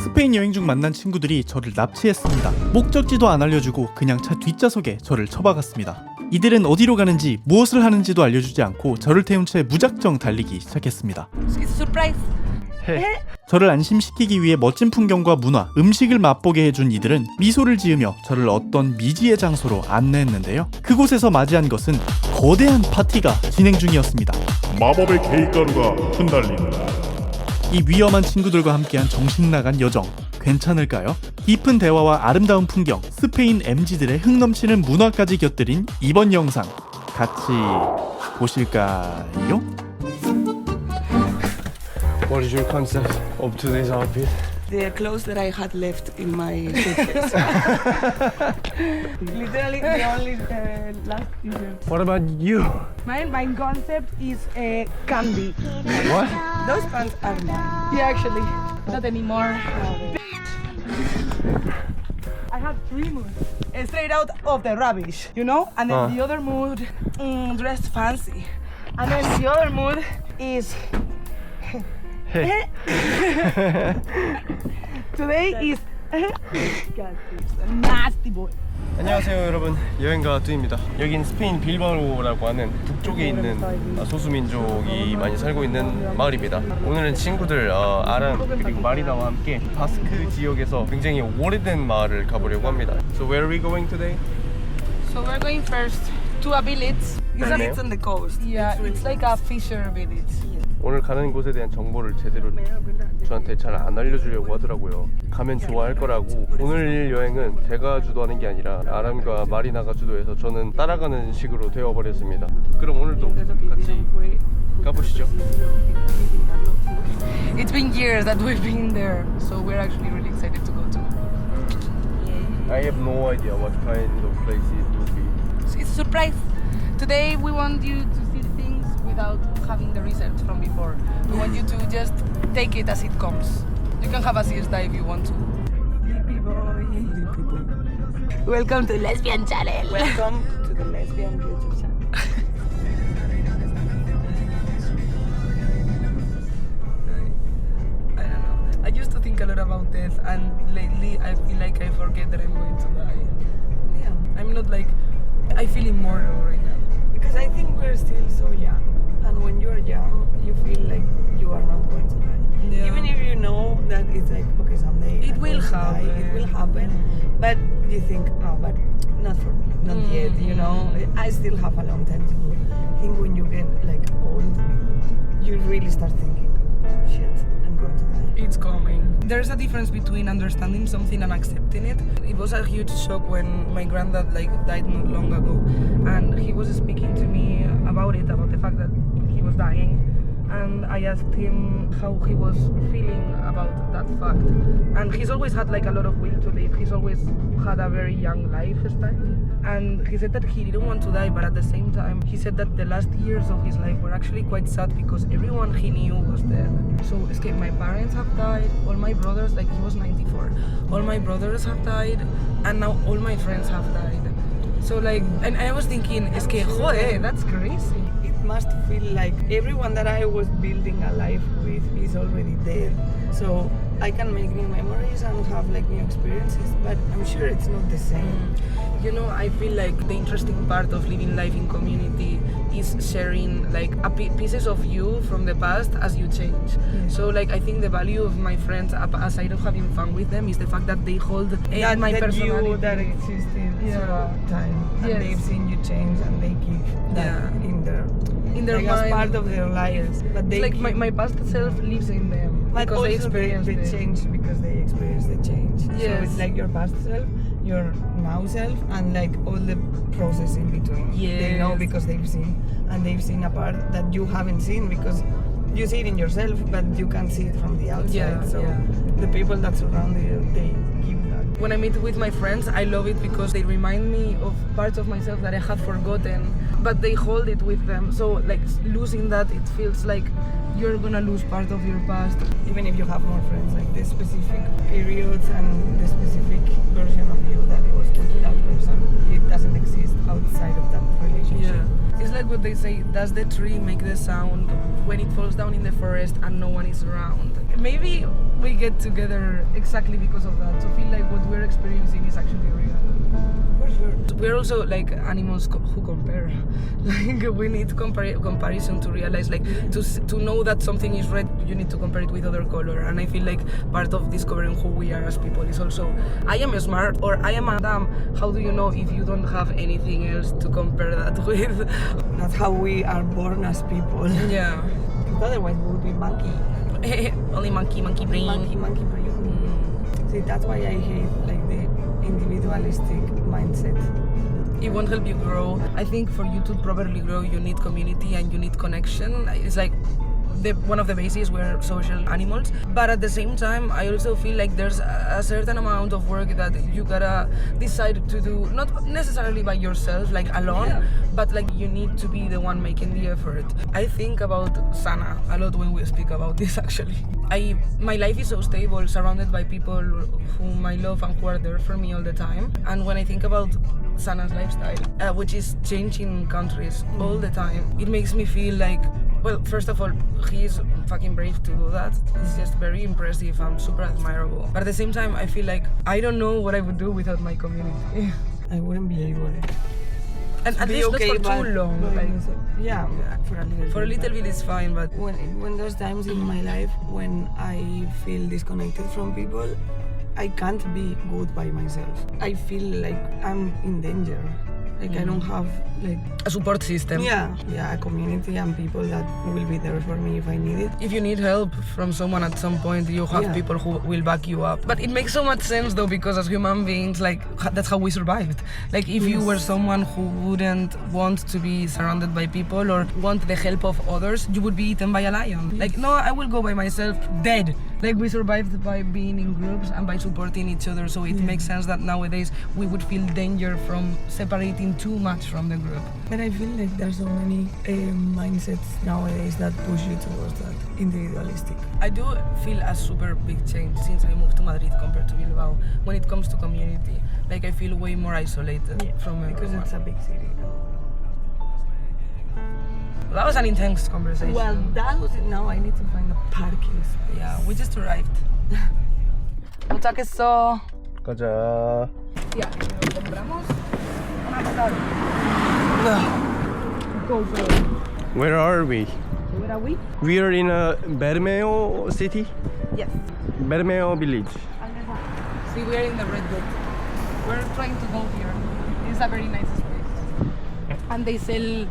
스페인 여행 중 만난 친구들이 저를 납치했습니다. 목적지도 안 알려주고 그냥 차 뒷좌석에 저를 처박았습니다. 이들은 어디로 가는지 무엇을 하는지도 알려주지 않고 저를 태운 채 무작정 달리기 시작했습니다. 저를 안심시키기 위해 멋진 풍경과 문화, 음식을 맛보게 해준 이들은 미소를 지으며 저를 어떤 미지의 장소로 안내했는데요. 그곳에서 맞이한 것은 거대한 파티가 진행 중이었습니다. 마법의 케이크가루가 흩날린다. 이 위험한 친구들과 함께한 정신나간 여정 괜찮을까요? 깊은 대화와 아름다운 풍경, 스페인 MZ들의 흥넘치는 문화까지 곁들인 이번 영상 같이 보실까요? What is your concept of today's outfit? The clothes that I had left in my suitcase. Literally the only last t-shirt. What about you? My concept is candy. What? Those pants are mine. Yeah, actually, not anymore. I have 3 moods. Straight out of the rubbish, you know? And then the other mood, dressed fancy. And then the other mood is... Today is... God, it's a nasty boy. 안녕하세요 여러분, 여행가 뚜입니다. 여긴 스페인 빌바오라고 하는 북쪽에 있는 소수민족이 많이 살고 있는 마을입니다. 오늘은 친구들 아람 그리고 마리나와 함께 바스크 지역에서 굉장히 오래된 마을을 가보려고 합니다. So where are we going today? So we're going first to a village. Where? It's on the coast. Yeah, it's like a fisher village. 오늘 가는 곳에 대한 정보를 제대로 저한테 잘 안 알려주려고 하더라고요. 가면 좋아할 거라고. 오늘 여행은 제가 주도하는 게 아니라 아람과 마리나가 주도해서 저는 따라가는 식으로 되어버렸습니다. 그럼 오늘도 같이 가보시죠. It's been years that we've been there, so we're actually really excited to go to. I have no idea what kind of place it will be. It's a surprise. Today we want you to see things without having the research from before. We want you to just take it as it comes. You can have a siesta if you want to. Welcome to Lesbian Channel. Welcome to the Lesbian YouTube channel. I don't know. I used to think a lot about death, and lately I feel like I forget that I'm going to die. Yeah. I'm not like... I feel immortal right now. Because I think we're still so young. And when you're young, you feel like you are not going to die. Yeah. Even if you know that it's like, okay, someday it will happen. It will happen. But you think, oh, but not for me. Not yet, you know. I still have a long time to go. I think when you get like old, you really start thinking, shit, I'm going to die. It's coming. There's a difference between understanding something and accepting it. It was a huge shock when my granddad died not long ago, and he was speaking to me about it, about the fact that he was dying, and I asked him how he was feeling about that fact. And he's always had like a lot of will to live. He's always had a very young lifestyle. And he said that he didn't want to die, but at the same time, he said that the last years of his life were actually quite sad because everyone he knew was dead. So, my parents have died, all my brothers, like he was 94, all my brothers have died, and now all my friends have died. So, and I was thinking, joder, that's crazy. It must feel like everyone that I was building a life with is already dead. So, I can make new memories and have like new experiences, but I'm sure it's not the same. You know, I feel like the interesting part of living life in community is sharing like pieces of you from the past as you change. Yes. So I think the value of my friends, aside of having fun with them, is the fact that they hold my personality. That existed throughout time. And they've seen you change and they keep that in their mind. As part of their lives. But they my past self lives in them. But because they experienced it. Change because they experienced the change. Yes. So it's like your past self, your now self, and like all the process in between. Yes. They know because they've seen, and they've seen a part that you haven't seen because you see it in yourself, but you can't see it from the outside. Yeah, so the people that surround you, they give that. When I meet with my friends, I love it because they remind me of parts of myself that I had forgotten, but they hold it with them. So losing that, it feels like you're gonna lose part of your past. Even if you have more friends, like the specific periods and the specific version of you that was with that person, it doesn't exist outside of that relationship. Yeah. It's like what they say, does the tree make the sound when it falls down in the forest and no one is around? Maybe we get together exactly because of that. To feel like what we're experiencing is actually real. For sure. We're also like animals who compare. Like we need comparison to realize, like to know that something is red, you need to compare it with other color. And I feel like part of discovering who we are as people is also, I am smart or I am a dumb. How do you know if you don't have anything else to compare that with? That's how we are born as people. Yeah. Otherwise, we would be monkey. Only monkey brain. Monkey brain. See, that's why I hate like the individualistic mindset. It won't help you grow. I think for you to properly grow, you need community and you need connection. It's like one of the bases, we're social animals. But at the same time, I also feel like there's a certain amount of work that you gotta decide to do, not necessarily by yourself, like alone, but like you need to be the one making the effort. I think about Sana a lot when we speak about this, actually. My life is so stable, surrounded by people whom I love and who are there for me all the time. And when I think about Sana's lifestyle, which is changing countries all the time, it makes me feel like, well, first of all, he's fucking brave to do that. It's just very impressive and super admirable. But at the same time, I feel like I don't know what I would do without my community. I wouldn't be able And to at be least okay, not for but too long. by Like, myself. Yeah, for a little bit is fine, but When there's times in my life when I feel disconnected from people, I can't be good by myself. I feel like I'm in danger. Like I don't have like a support system. a community and people that will be there for me if I need it. If you need help from someone at some point, you have people who will back you up. But it makes so much sense though, because as human beings, like that's how we survived. Like if you were someone who wouldn't want to be surrounded by people or want the help of others, you would be eaten by a lion. Like, no, I will go by myself, dead. Like we survived by being in groups and by supporting each other. So it makes sense that nowadays we would feel danger from separating too much from the group. But I feel like there's so many mindsets nowadays that push you towards that individualistic. I do feel a super big change since I moved to Madrid compared to Bilbao when it comes to community. Like I feel way more isolated from everyone. Because it's a big city. That was an intense conversation. Well, that was it. Now I need to find a parking space. Yeah, we just arrived. 도착했어. 가자. Yeah, compramos una patada. Go, bro. Where are we? Where are we? We are in a Bermeo city. Yes. Bermeo village. See, we are in the Red Dot. We're trying to go here. It's a very nice place. And they sell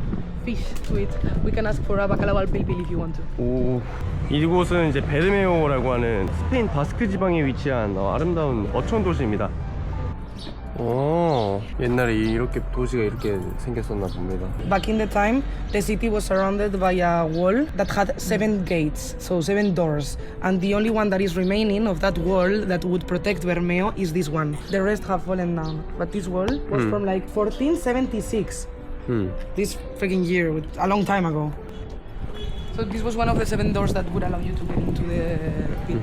fish to it. We can ask for a bacalao al pilpil if you want to. 오, 이곳은 이제 베르메오라고 하는 스페인 바스크 지방에 위치한 아름다운 어촌 도시입니다. 오, 옛날에 이렇게 도시가 이렇게 생겼었나 봅니다. Back in the time, the city was surrounded by a wall that had 7 gates, so 7 doors. And the only one that is remaining of that wall that would protect Bermeo is this one. The rest have fallen down. But this wall was from like 1476. This freaking year, a long time ago. So this was one of the 7 doors that would allow you to get into the pit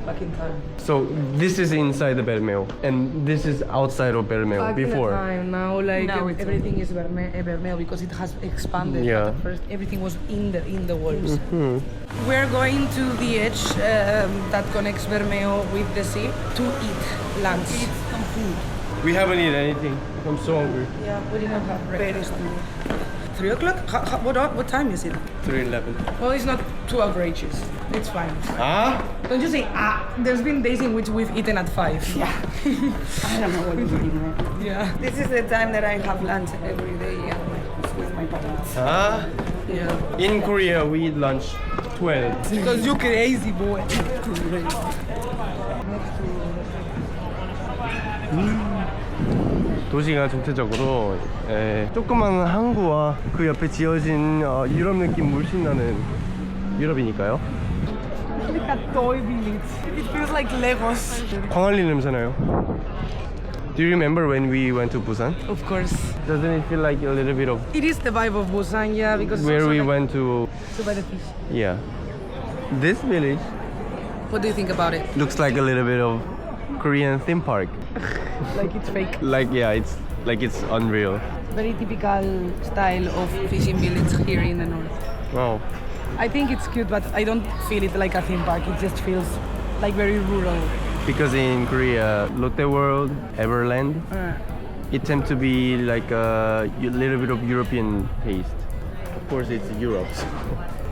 back in time. So this is inside the Bermeo, and this is outside of Bermeo Back before. in the time, now like Now it's everything is Bermeo because it has expanded. Yeah. But at first everything was in the walls. We're going to the edge that connects Bermeo with the sea to eat lunch. Eat some food. We haven't eaten anything. I'm so hungry. Yeah, we didn't have breakfast. 3 o'clock? What time is it? 3:11. Well, it's not too outrageous. It's fine. Ah? Don't you say There's been days in which we've eaten at 5. Yeah. I don't know what you're doing there. Yeah. This is the time that I have lunch every day with my parents. Ah? Yeah. In Korea, we eat lunch 12. Because you crazy boy. 도시가 전체적으로 조그만 항구와 그 옆에 지어진 유럽 느낌 물씬 나는 유럽이니까요. Like a toy village. It feels like Legos. 광안리 냄새나요. Do you remember when we went to Busan? Of course. Doesn't it feel like a little bit of It is the vibe of Busan, yeah, because where also we like went to? to buy the fish. Yeah. This village What do you think about it? looks like a little bit of Korean theme park. Like it's fake. Like it's unreal. Very typical style of fishing village here in the north. Wow. I think it's cute, but I don't feel it like a theme park. It just feels like very rural. Because in Korea, Lotte World, Everland, it tends to be like a little bit of European taste. Of course, it's Europe.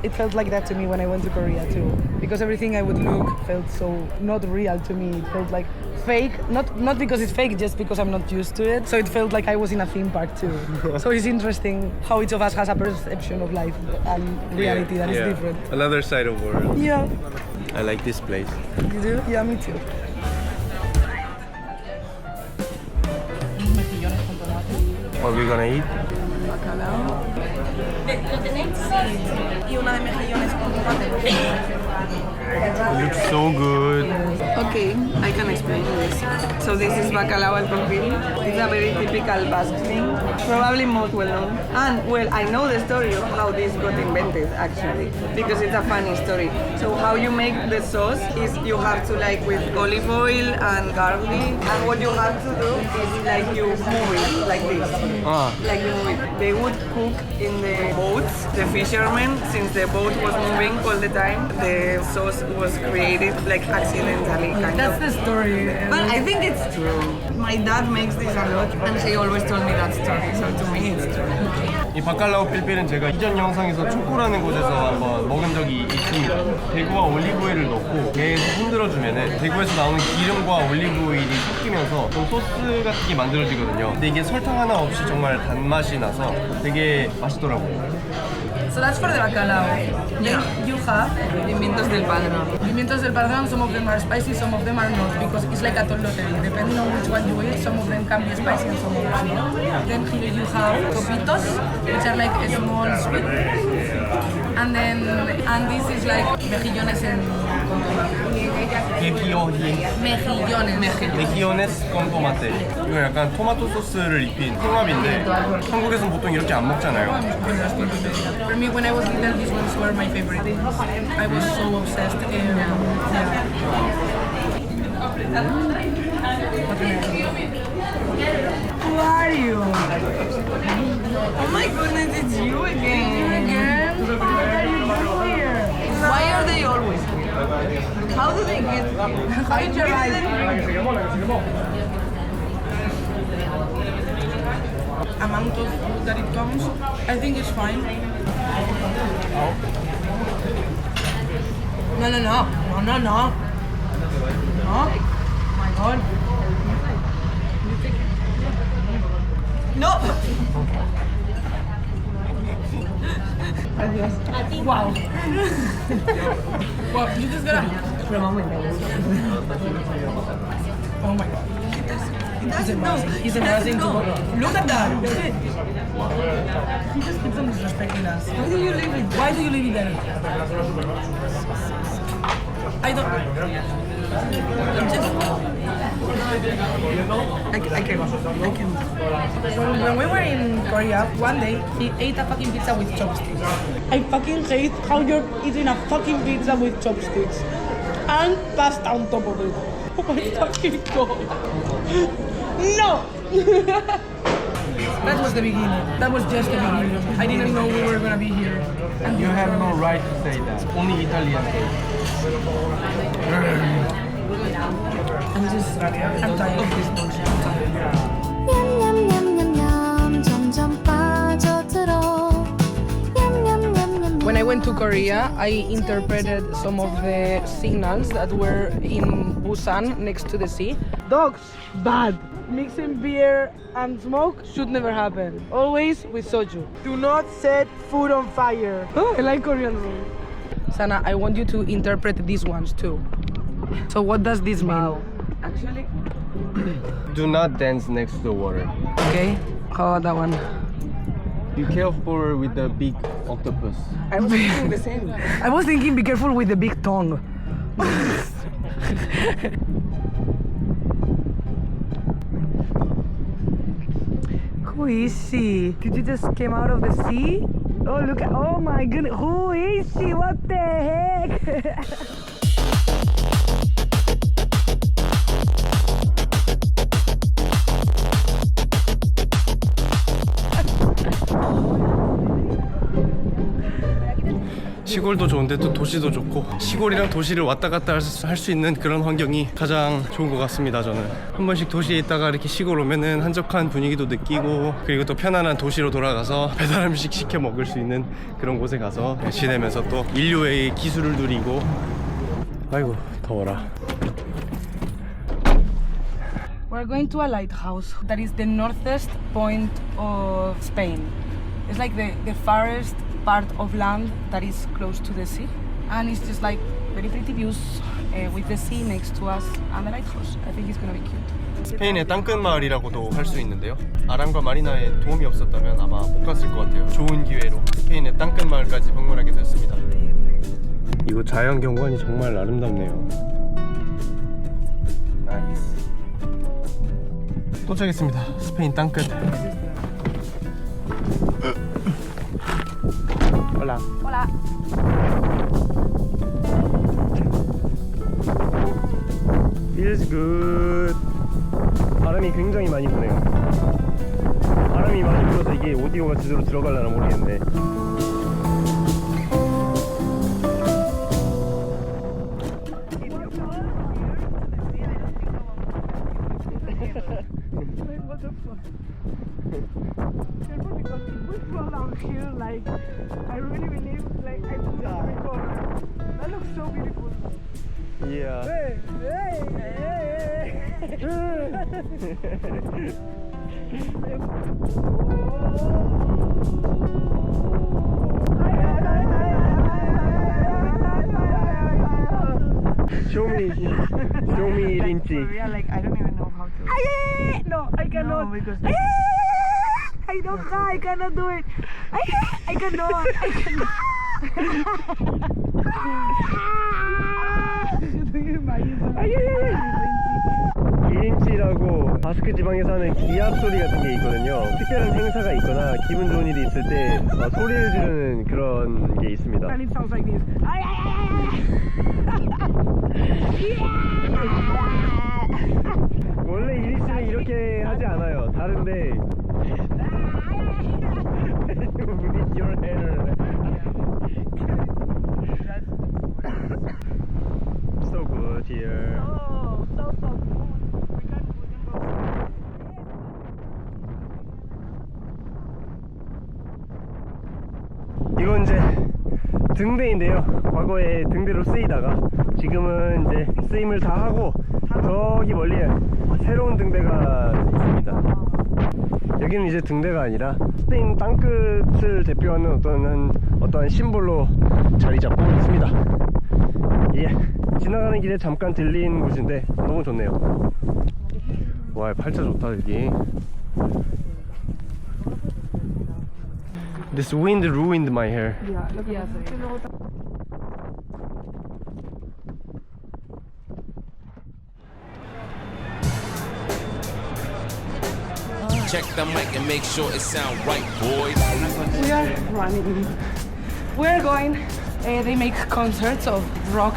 It felt like that to me when I went to Korea too, because everything I would look felt so not real to me. It felt like fake, not because it's fake, just because I'm not used to it. So it felt like I was in a theme park too. So it's interesting how each of us has a perception of life and reality that is different. Another side of world. Yeah, I like this place. you do? Yeah, me too. What are we gonna eat? Bacalao. Y una de mejillones con tomate. It looks so good. Okay, I can explain this. So this is bacalao al corpil. It's a very typical Basque thing, probably most well known. And well, I know the story of how this got invented actually, because it's a funny story. So how you make the sauce is you have to like with olive oil and garlic, and what you have to do is like you move it like this. Like you move it. They would cook in the boats, the fishermen, since the boat was moving all the time, the sauce was created like accidentally, kind That's of. the story. But I think it's true. My dad makes this a lot, and he always told me that story, so to me it's true. 이 바칼라오 필필은 제가 이전 영상에서 초코라는 곳에서 한번 먹은 적이 있습니다. 대구와 올리브오일을 넣고 계속 흔들어주면은 대구에서 나오는 기름과 올리브오일이 섞이면서 좀 소스 같게 만들어지거든요. 근데 이게 설탕 하나 없이 정말 단맛이 나서 되게 맛있더라고요. So that's for the bacalao. Then you have Pimientos del padrón. pimientos del padrón. Some of them are spicy, some of them are not, because it's like a toloteri. Depending on which one you eat, some of them can be spicy and some of them not. Then here you have copitos, which are like a small sweet. And this is like mejillones con tomate. 메기오네스 con tomate. 이거 약간 토마토 소스를 입힌 홍합인데 한국에서는 보통 이렇게 안 먹잖아요. For me, when I was little, these ones were my favorite. I was so obsessed. Who are you? Oh my goodness, it's you again. What are you doing here? Why are they always here? How do they get here? How did you arrive? Amount of food that it comes, I think it's fine. No. Oh my God. No! Wow. Well, you just gotta. Oh my God. It's embarrassing. It's embarrassing to look at that. He just keeps on disrespecting us. Why do you leave it? Why do you leave it there? I don't. I can. When we were in Korea, one day he ate a fucking pizza with chopsticks. I fucking hate how you're eating a fucking pizza with chopsticks and pasta on top of it. Oh my fucking God. No! That was the beginning. That was just the beginning. I didn't know we were gonna be here. And You have no right to say that. Only Italian. I'm tired of this bullshit. I'm tired. 냠냠냠냠냠 점점 빠져들어 냠냠냠냠 When I went to Korea, I interpreted some of the signals that were in Busan next to the sea. Dogs, bad. Mixing beer and smoke should never happen. Always with soju. Do not set food on fire. Oh, I like Korean rules. Sana, I want you to interpret these ones too. So what does this mean? Actually, Do not dance next to the water. Okay, how about that one? Be careful with the big octopus. I was thinking the same. I was thinking be careful with the big tongue. Who is she? Did you just came out of the sea? Oh look at, oh my goodness, who is she? What the heck? 시골도 좋은데 또 도시도 좋고, 시골이랑 도시를 왔다 갔다 할 수 있는 그런 환경이 가장 좋은 것 같습니다. 저는 한 번씩 도시에 있다가 이렇게 시골 오면은 한적한 분위기도 느끼고, 그리고 또 편안한 도시로 돌아가서 배달 음식 시켜 먹을 수 있는 그런 곳에 가서 지내면서 또 인류의 기술을 누리고. 아이고 더워라. We're going to a lighthouse that is the northest point of Spain. It's like the farthest part of land that is close to the sea, and it's just like very pretty views with the sea next to us and the lighthouse. I think it's gonna be cute. 스페인의 땅끝 마을이라고도 할 수 있는데요. 아랑과 마리나에 도움이 없었다면 아마 못 갔을 것 같아요. 좋은 기회로 스페인의 땅끝 마을까지 방문하게 됐습니다. 이곳 자연 경관이 정말 아름답네요. 나이스. 도착했습니다. 스페인 땅끝. Hola. Hola. Feels good. 바람이 굉장히 많이 부네요. 바람이 많이 불어서 이게 오디오가 제대로 들어갈려나 모르겠네. Like, I really believe, like, I put that before. That looks so beautiful. Yeah. Hey, hey, hey, Show me Rinchi. Yeah, like, I don't even know how to. No, I cannot. No, because I don't. I cannot do it. I cannot. I cannot. 기린치라고 바스크 지방에서 하는 기합 소리 같은 게 있거든요. 특별한 행사가 있거나 기분 좋은 일이 있을 때 소리를 지르는 그런 게 있습니다. And it sounds like this. 원래 이리치는 이렇게 하지 않아요. 다른데. With your hair. So good here. Oh, so good. We can go. 이건 이제 등대인데요. 과거에 등대로 쓰이다가 지금은 이제 쓰임을 다 하고 저기 멀리에 새로운 등대가 있습니다. 여기는 이제 등대가 아니라 스페인 땅끝을 대표하는 어떠한 심볼로 자리 잡고 있습니다. 예, 지나가는 길에 잠깐 들린 곳인데 너무 좋네요. 와, 팔자 좋다 여기. This wind ruined my hair. Check the mic and make sure it sound right, boys. We are running. We're going. They make concerts of rock.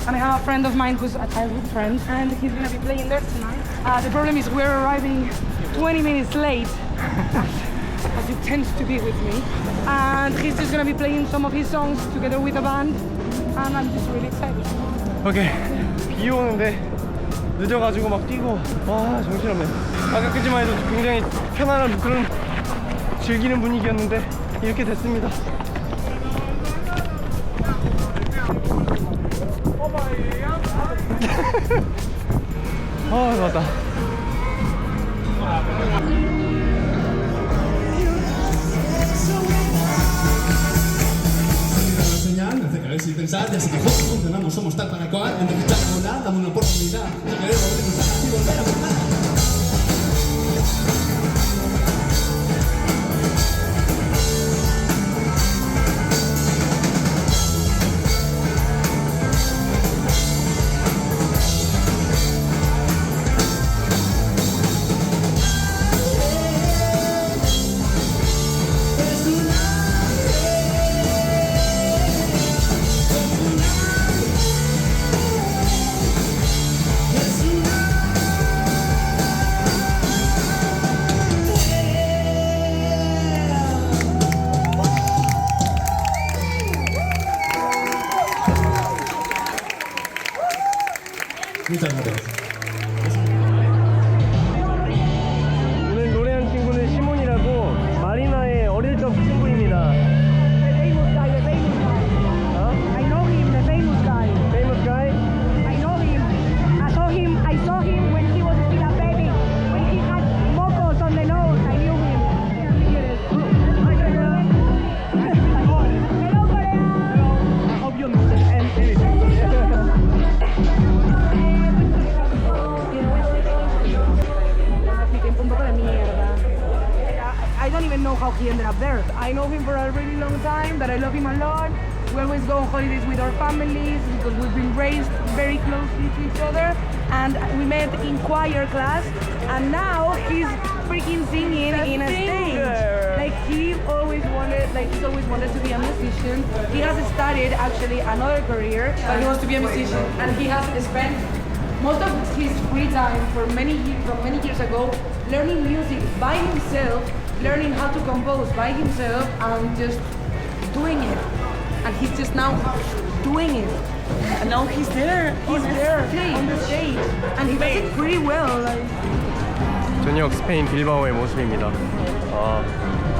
And I have a friend of mine who's a childhood friend, and he's gonna be playing there tonight. The problem is we're arriving 20 minutes late, as it tends to be with me. And he's just gonna be playing some of his songs together with a band, and I'm just really excited. 오케이. 비 오는데 늦어가지고 막 뛰고 와 정신없네. 아까까지만 해도 굉장히 편안한 그런 즐기는 분위기였는데 이렇게 됐습니다. 아 맞다. Si pensar, ya sé que juntos funcionamos, somos tal para cual. En vez de echar a volar, dame una oportunidad. De querer volvernos a y volver a volar. he ended up there. I know him for a really long time, that I love him a lot. We always go on holidays with our families because we've been raised very closely to each other. And we met in choir class, and now he's freaking singing in a stage. Like he's always wanted to be a musician. He has started actually another career, but he wants to be a musician, and he has spent most of his free time from many years ago learning music by himself, learning how to compose by himself, and just doing it. And he's just now doing it. And now he's there. He's there on the stage, and he does it pretty well. Like. 저녁 스페인 빌바오의 모습입니다.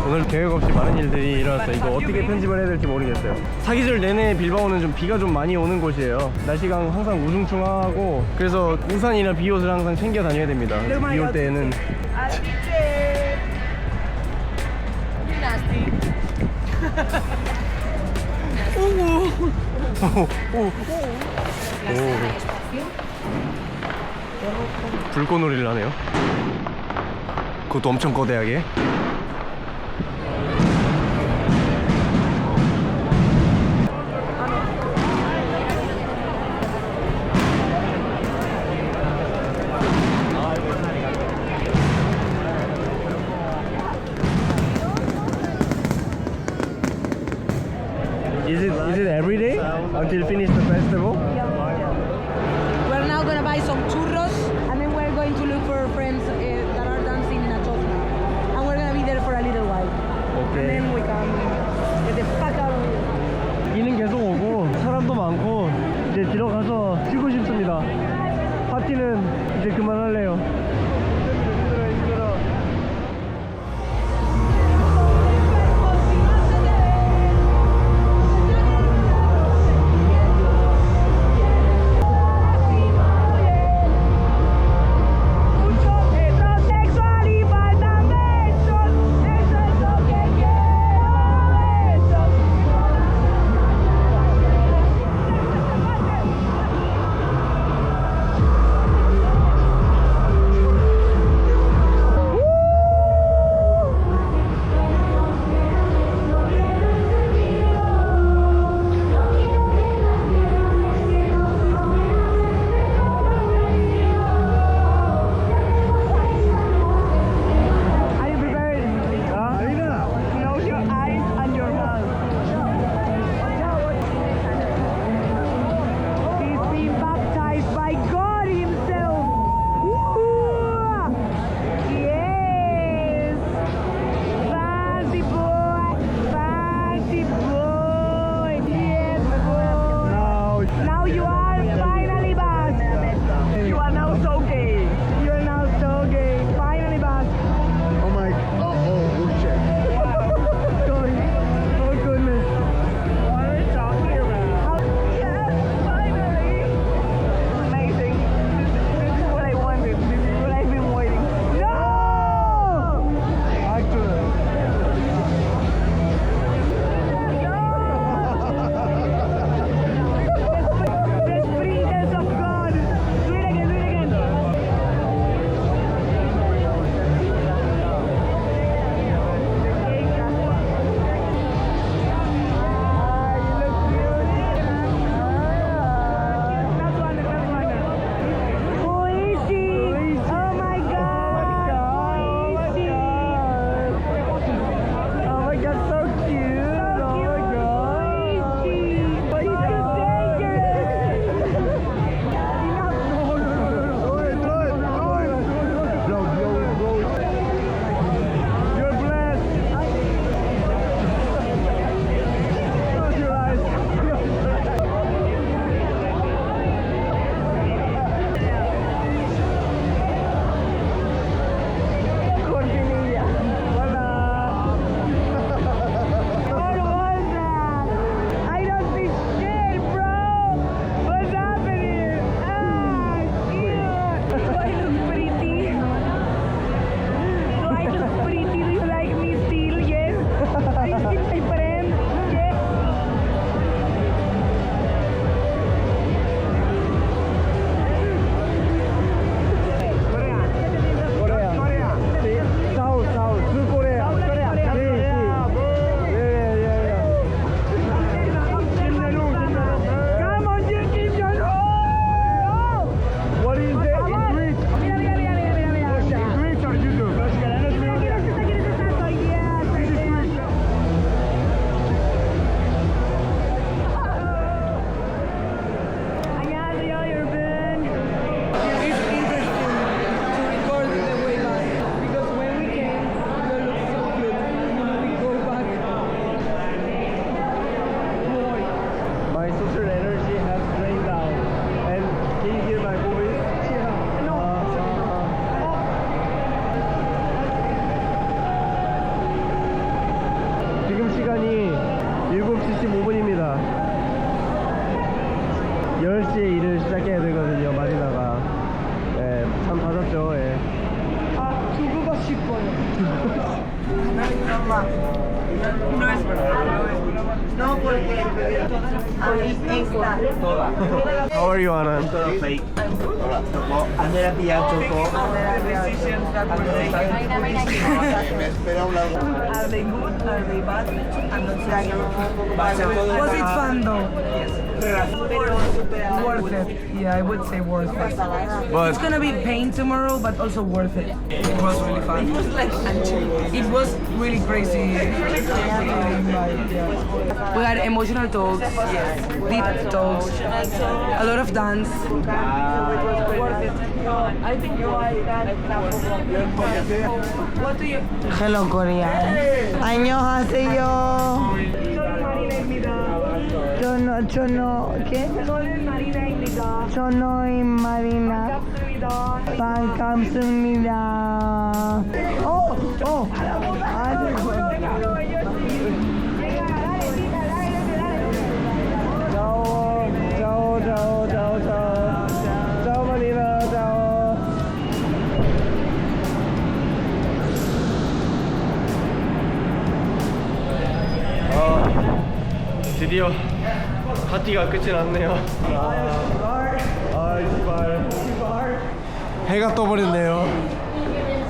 오늘 계획 없이 많은 일들이 일어났어요. 이거 어떻게 편집을 해야 될지 모르겠어요. 사계절 내내 빌바오는 좀 비가 좀 많이 오는 곳이에요. 날씨가 항상 우중충하고, 그래서 우산이나 비옷을 항상 챙겨 다녀야 됩니다. 비 올 때에는 불꽃놀이를 하네요. 그것도 엄청 거대하게. Is it every day until finish the festival? We're now gonna buy some churros, and then we're going to look for friends that are dancing in a chosna, and we're gonna be there for a little while. Okay. And then we can get the fuck out of here. 비는 계속 오고 사람도 많고 이제 들어가서 쉬고 싶습니다. 파티는 이제 그만할래요. 시간이 7시 15분입니다. 10시에 일을 시작해야 되거든요, 마리나가. 예, 참 받았죠, 예. 죽고 싶어요. No es verdad. No, porque How are you, Anna? fake. Andrea Piachoco. Are they good? Are they bad? I'm not sure. Was it fun though? Worth it. Yeah, I would say worth it. But It's gonna be pain tomorrow, but also worth it. It was really fun. It was really crazy. We had emotional talks, deep talks, a lot of dance. I think What do you? Hello, Korea. 안녕하세요. ¿qué? 저는 마리나. 반갑습니다. Ciao Marina, ciao. 드디어 파티가 끝이 났네요. 시발. 해가 떠버렸네요.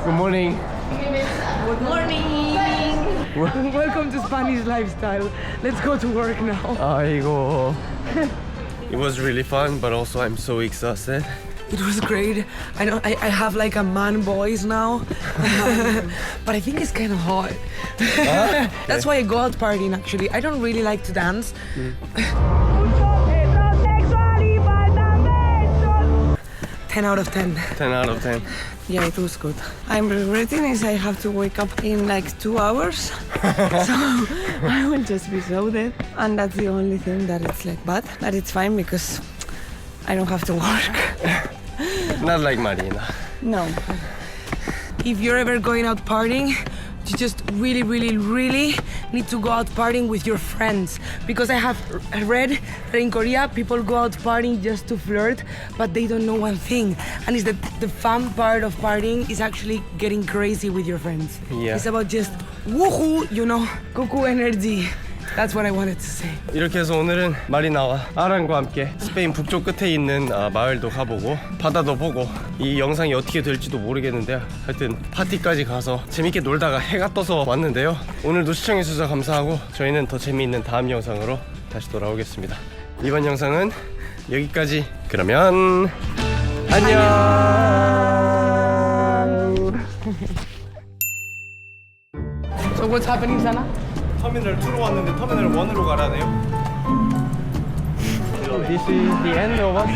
Good morning. Welcome to Spanish lifestyle. Let's go to work now. 아이고. It was really fun, but also I'm so exhausted. It was great. I know I have like a man voice now, but I think it's kind of hot. That's why I go out partying. Actually, I don't really like to dance. 10 out of 10. 10 out of 10. Yeah, it was good. I'm regretting is I have to wake up in like 2 hours. So I will just be so dead. And that's the only thing that it's like bad. But it's fine because I don't have to work. Not like Marina. No. If you're ever going out partying, you just really, really, really need to go out partying with your friends. Because I have read that in Korea, people go out partying just to flirt, but they don't know one thing. And it's that the fun part of partying is actually getting crazy with your friends. Yeah. It's about just woohoo, you know, cuckoo energy. That's what I wanted to say. 이렇게 해서 오늘은 마리나와 아란과 함께 스페인 북쪽 끝에 있는 마을도 가보고 바다도 보고 이 영상이 어떻게 될지도 모르겠는데요. 하여튼 파티까지 가서 재밌게 놀다가 해가 떠서 왔는데요. 오늘도 시청해주셔서 감사하고 저희는 더 재미있는 다음 영상으로 다시 돌아오겠습니다. 이번 영상은 여기까지. 그러면 안녕. So what's happening, Sana? 터미널 2로 왔는데 터미널 1으로 가라네요. This is the end of us.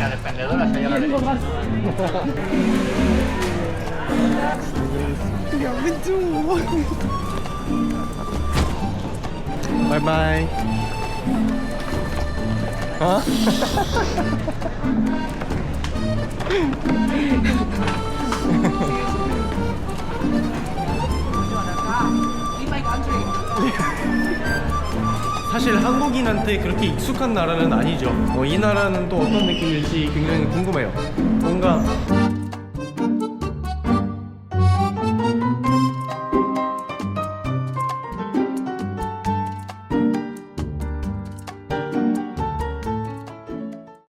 Bye bye. 어? 사실 한국인한테 그렇게 익숙한 나라는 아니죠. 이 나라는 또 어떤 느낌일지 굉장히 궁금해요. 뭔가